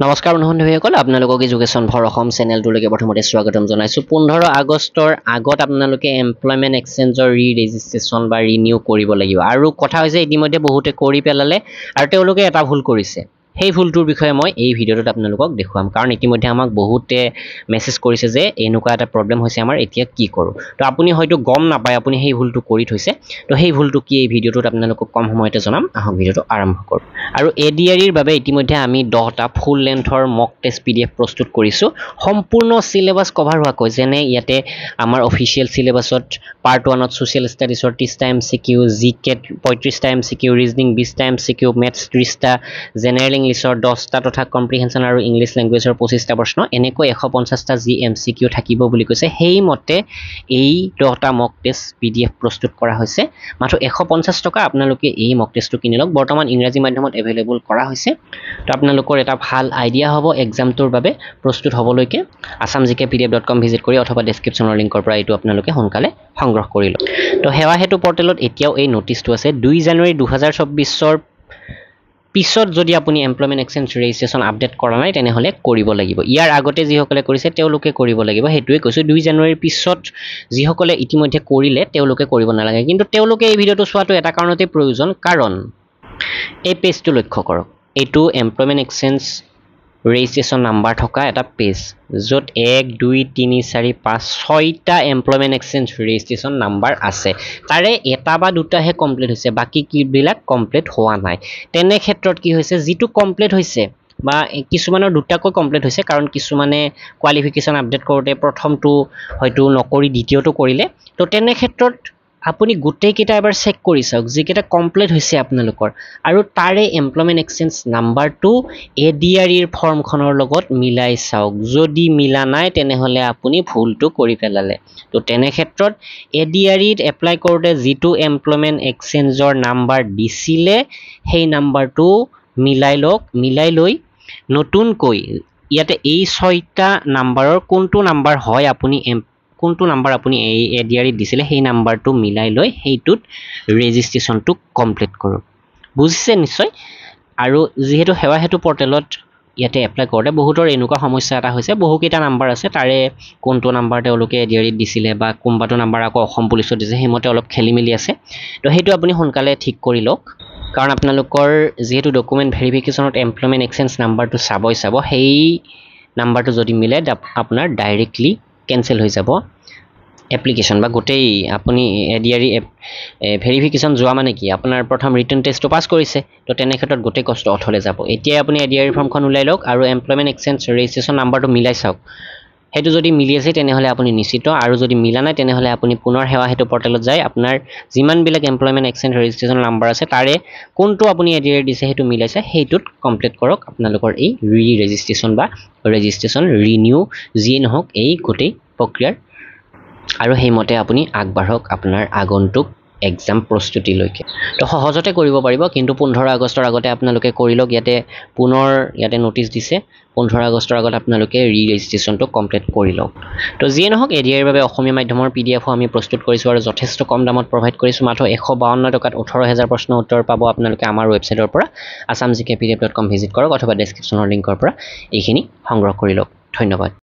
নমস্কাৰ বন্ধুসকল আপোনালোকক এডুকেশ্যন ফৰ অসম চেনেলটোলৈকে প্ৰথমতে স্বাগতম জনাইছো 15 আগষ্টৰ আগত আপোনালোকে এমপ্লয়মেন্ট এক্সচেঞ্জৰ ৰেজিষ্ট্ৰেচন বা ৰিনিউ কৰিব লাগিব আৰু কথা হৈছে ইতিমধ্যে বহুতে কৰি পেলালে আৰু তেওঁলোকে এটা ভুল কৰিছে সেই ভুলটোৰ বিষয়ে মই এই ভিডিঅ'টোত আপোনালোকক দেখুৱাম কাৰণ ইতিমধ্যে আমাক বহুতে মেছেজ কৰিছে যে এনেকুৱা এটা প্ৰবলেম হৈছে আমাৰ এতিয়া কি কৰো তো আপুনি হয়তো গম নাপায় আপুনি সেই ভুলটো কৰি থৈছে তো সেই ভুলটো কি এই ভিডিঅ'টোত আপোনালোকক কম সময়তে জনাম আহক ভিডিঅ'টো আৰম্ভ কৰো আৰু এডিআৰিৰ বাবে ইতিমধ্যে আমি 10টা ফুল লেন্থৰ মক টেষ্ট পিডিএফ প্ৰস্তুত কৰিছো সম্পূৰ্ণ সিলেবাস কভাৰ হোৱাকৈ যেনে ইয়াতে আমাৰ অফিচিয়েল সিলেবাসত পাৰ্ট 1ত সোশ্যাল ষ্টাডিজৰ 30টা এমসিকিউ জিকে 35টা এমসিকিউ ৰিজনিং 20টা এমসিকিউ মেথছ 30টা জেনাৰেল ইংলিছৰ 10টা তথা কম্প্ৰিহেনশন আৰু ইংলিছ ল্যাঙ্গুৱেজৰ 25টা প্ৰশ্ন এনেকৈ 150টা জি এমসিকিউ থাকিব বুলি কৈছে সেই মতে এই 10টা মক টেষ্ট পিডিএফ প্ৰস্তুত কৰা হৈছে মাত্ৰ 150 টকা আপোনালোকে এই মক টেষ্টটো কিনি লওক বৰ্তমান ইংৰাজী মাধ্যমত এভেইলেবল কৰা হৈছে তো আপোনালোকৰ এটা ভাল আইডিয়া হ'ব এক্সামটোৰ বাবে প্ৰস্তুত হ'বলৈকে assamgkpdf.com ভিজিট কৰি অথবা ডেসক্ৰিপচনৰ লিংকৰ পৰা এইটো আপোনালোকে সোনকালে সংগ্ৰহ কৰি লওক তো সেৱা হেতু পৰ্টেলত এতিয়াও এই নোটিছটো আছে 2 জানুৱাৰী 2024 ৰ পিছত যদি আপুনি এমপ্লয়মেন্ট এক্সচেঞ্জ ৰেজিষ্ট্ৰেচন আপডেট কৰা নাই তেনেহলে কৰিব লাগিব ইয়াৰ আগতে যিসকলে কৰিছে তেওঁলোকে কৰিব লাগিব হেতুৱে কৈছো 2 জানুৱাৰীৰ পিছত যিসকলে ইতিমধ্যে কৰিলে তেওঁলোকে কৰিব নালাগে কিন্তু তেওঁলোকে এই ভিডিঅটো চোৱাটো এটা কাৰণতে প্ৰয়োজন কাৰণ এই পেজটো লক্ষ্য কৰক এইটো এমপ্লয়মেন্ট এক্সচেঞ্জ ৰেজিষ্ট্ৰেচন নাম্বাৰ থকা এটা পেজ য'ত 1 2 3 4 5 6টা এমপ্লয়মেন্ট এক্সচেঞ্জ ৰেজিষ্ট্ৰেচন নাম্বাৰ আছে তাৰে এটা বা দুটাহে কমপ্লিট হৈছে বাকি কিবিলাক কমপ্লিট হোৱা নাই তেনে ক্ষেত্ৰত কি হৈছে যেটো কমপ্লিট হৈছে বা কিছুমানৰ দুটাকৈ কমপ্লিট হৈছে কাৰণ কিছুমানে কোৱালিফিকেশন আপডেট কৰোতে প্ৰথমটো হয়তো নকৰি দ্বিতীয়টো কৰিলে তো তেনে ক্ষেত্ৰত আপুনি গুটেই কেইটা এবাৰ চেক কৰি চাওক যিকেইটা কমপ্লিট হৈছে আপোনালোকৰ আৰু তাৰে এমপ্লয়মেন্ট এক্সচেঞ্জ নাম্বাৰটো এডিআৰিৰ ফৰ্মখনৰ লগত মিলাই চাওক যদি মিলা নাই তেনেহলে আপুনি ভুলটো কৰি পেলালে তো তেনে ক্ষেত্ৰত এডিআৰিত এপ্লাই কৰোতে যেটো এমপ্লয়মেন্ট এক্সচেঞ্জৰ নাম্বাৰ দিছিলে সেই নাম্বাৰটো মিলাই লৈ নতুনকৈ ইয়াতে এই 6টা নাম্বাৰৰ কোনটো নাম্বাৰ হয় আপুনি কোনটো নাম্বাৰ আপুনি এই এডিআৰি দিছিলে সেই নাম্বাৰটো মিলাই লৈ সেইটোত ৰেজিষ্ট্ৰেচনটো কমপ্লিট কৰক বুজিছে নিশ্চয় আৰু যেহেতু সেৱা হেতু পৰ্টেলত ইয়াতে এপ্লাই কৰোতে বহুতৰ এনেকুৱা সমস্যা এটা হৈছে বহুকেইটা নাম্বাৰ আছে তাৰে কোনটো নাম্বাৰ তেওঁলোকে এডিআৰিত দিছিলে বা কোনবাটো নাম্বাৰ আকৌ অসম পুলিচত দিছে সেইমতে অলপ খেলিমেলি আছে তো সেইটো আপুনি সোনকালে ঠিক কৰি লওক কাৰণ আপোনালোকৰ যেহেতু ডকুমেন্ট ভেৰিফিকেশনত এমপ্লয়মেন্ট এক্সচেঞ্জ নাম্বাৰটো চাব সেই নাম্বাৰটো যদি মিলে আপোনাৰ ডাইৰেক্টলি কেনসেল হৈ যাব এপ্লিকেশন বা গোটেই আপুনি এডিআৰি ভেৰিফিকেশন যোৱা মানে কি আপোনাৰ প্ৰথম ৰিটেন টেষ্টটো পাস কৰিছে তো তেনে ক্ষেত্ৰত গোটেই কষ্ট অথলে যাব এতিয়া আপুনি এডিআৰি ফৰ্মখন উলাই লওক আৰু এমপ্লয়মেন্ট এক্সচেঞ্জ ৰেজিষ্ট্ৰেচন নাম্বাৰটো মিলাই চাওক হেতু যদি মিলি আছে তেনেহলে আপুনি নিশ্চিত আৰু যদি মিলা নাই তেনেহলে আপুনি পুনৰ সেৱা হেতু পৰ্টেলত যায় আপোনাৰ যিমান বিলাক এমপ্লয়মেন্ট এক্সচেঞ্জ ৰেজিষ্ট্ৰেচন নাম্বাৰ আছে তাৰে কোনটো আপুনি এডিআৰি দিছে হেতু মিলাইছে হেতুত কমপ্লিট কৰক আপোনালোকৰ এই ৰেজিষ্ট্ৰেচন বা ৰেজিষ্ট্ৰেচন ৰিনিউ যি নহওক এই গোটেই প্ৰক্ৰিয়াৰ আৰু সেইমতে আপুনি আগবাঢ়ক আপোনাৰ আগন্তুক এক্সাম প্ৰস্তুতি লৈকে তো সহজতে কৰিব পাৰিব কিন্তু 15 আগষ্টৰ আগতে আপোনালোকে কৰি লওক পুনৰ ইয়াতে নোটিছ দিছে 15 আগষ্টৰ আগত আপোনালোকে ৰেজিষ্ট্ৰেচনটো কমপ্লিট কৰি লওক তো যিয়ে নহওক এডিআৰিৰ বাবে অসমীয়া মাধ্যমৰ পিডিএফও আমি প্ৰস্তুত কৰিছো আৰু যথেষ্ট কম দামত প্ৰভাইড কৰিছো মাত্ৰ 152 টকাত 18000 প্ৰশ্ন উত্তৰ পাব আপোনালোকে আমাৰ ৱেবছাইটৰ পৰা assamgkpdf.com ভিজিট কৰক অথবা ডেসক্ৰিপচনৰ লিংকৰ পৰা এইখিনি সংগ্ৰহ কৰি লওক ধন্যবাদ